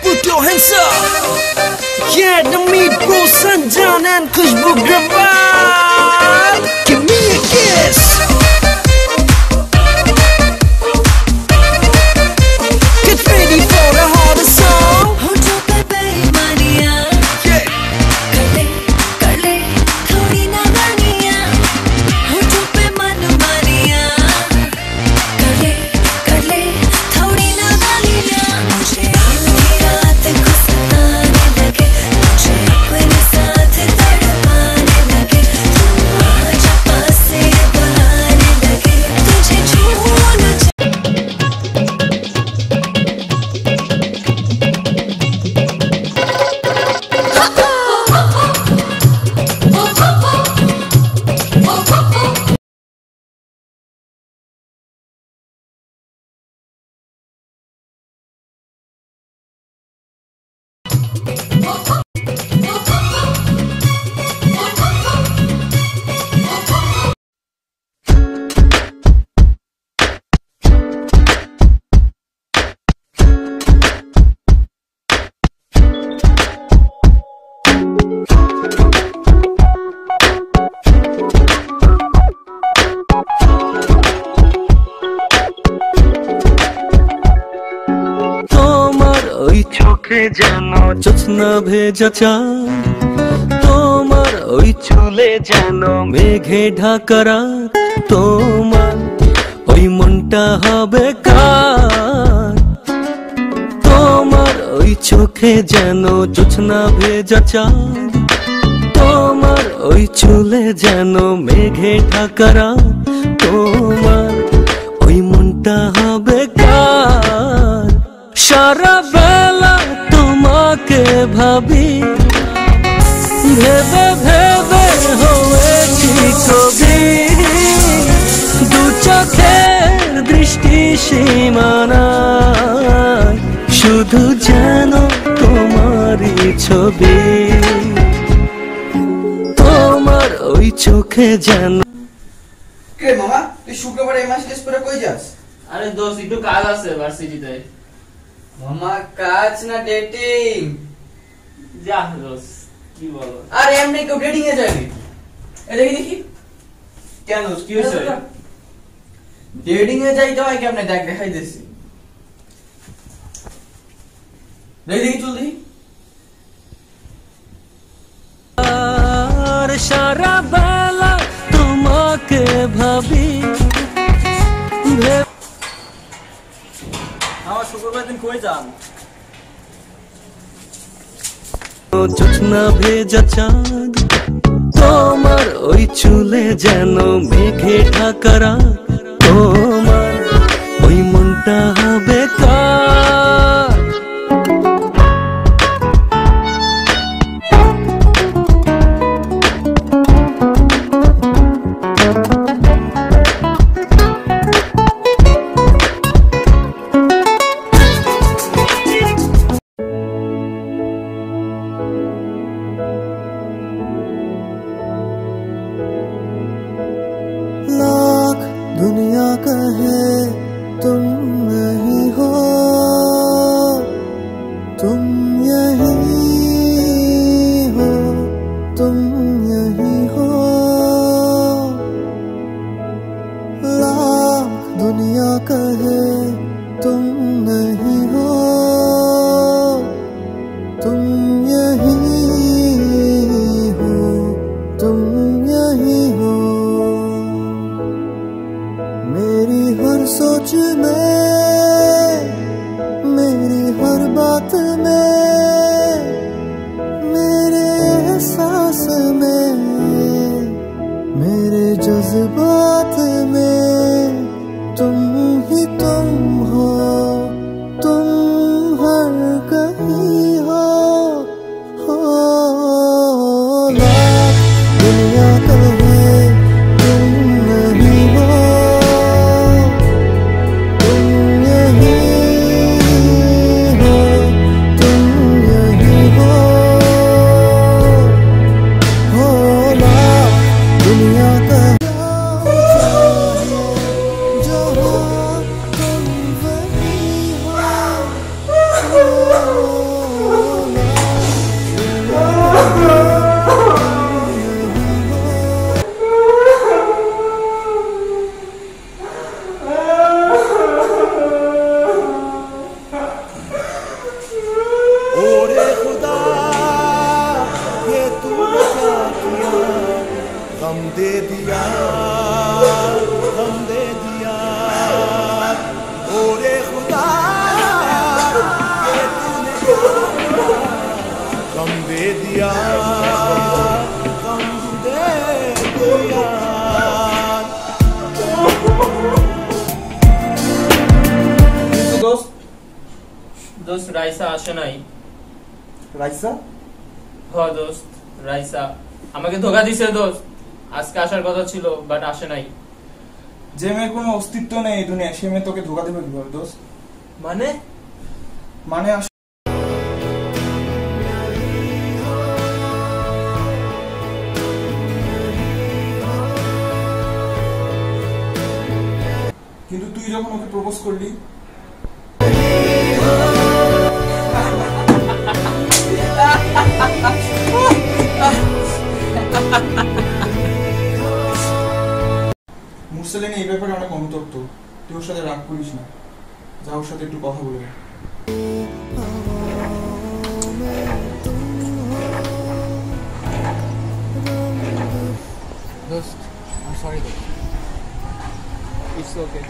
Put your hands up. Yeah, the meat bro Sanjan and Khushbu Gravit. Give me a kiss. Get ready for the hardest song. होठों पे बेईमानियां, Yeah. कर ले थोड़ी नादानियां। होठों पे मनमानियां, कर ले थोड़ी नादानियां। मुझे आधी रात को सताने लगे, मुझे अपने साथ तड़पाने लगे। तू आजा पास से बुलाने लगे, तुझे छूना চোখে যেন জোছনা ভেজা চাঁদ, তোমার ওই চুলে যেন মেঘে ঢাকা রাত, তোমার ওই মনটা হবে কার। তোমার ওই চোখে যেন জোছনা ভেজা চাঁদ, তোমার ওই চুলে যেন মেঘে ঢাকা রাত, তোমার ওই মনটা হবে কার। সারা বেলা তোমাকে ভাবি, ভেবে ভেবে হয়েছি কবি। দু চোখের দৃষ্টি সীমানায় শুধু যেন তোমারই ছবি। তোমার ওই চোখে যেন। কে মামা, তুই শুক্রবারে এই মাসে পরে কই যাস? আরে দোস্ত একটু কাজ আছে ভার্সিটিতে। মামা কাজ না ডেটিং? যা দোস্ত, কি বলো? আর এমনি কেউ ডেটিং এ যায় নাকি? এ দেখি কেন কি হয়েছে? ডেটিং এ যাইতে হয় কেমনে, দেখ দেখাই দিছি। দেখি চল দেখি। আর সারা বেলা তোমাকে ভাবি, আমার শুক্রবার দিন কই যান? জোছনা ভেজা চাঁদ, তোমার ওই চুলে যেন মেঘে ঢাকা রাত, তোমার ওই মনটা হবে কার। लाख दुनिया कहे तुम नहीं দোস্ত রাইসা আসে নাই। রাইসা? হ দোস্ত, রাইসা আমাকে ধোকা দিছে দোস্ত। আজকে আসার কথা ছিল বাট আসে নাই। যে মেয়ের কোনো অস্তিত্ব নেই এই দুনিয়ায় সে মেয়ে তোকে ধোকা দেবে কিভাবে দোস্ত? মানে মানে কিন্তু তুই যখন ওকে প্রপোজ করলি মুরসালিন এই ব্যাপারে অনেক অনুতপ্ত। তুই ওর সাথে রাগ করিস না, যা ওর সাথে একটু কথা বলবে। দোস্ত, I'm sorry দোস্ত। It's okay.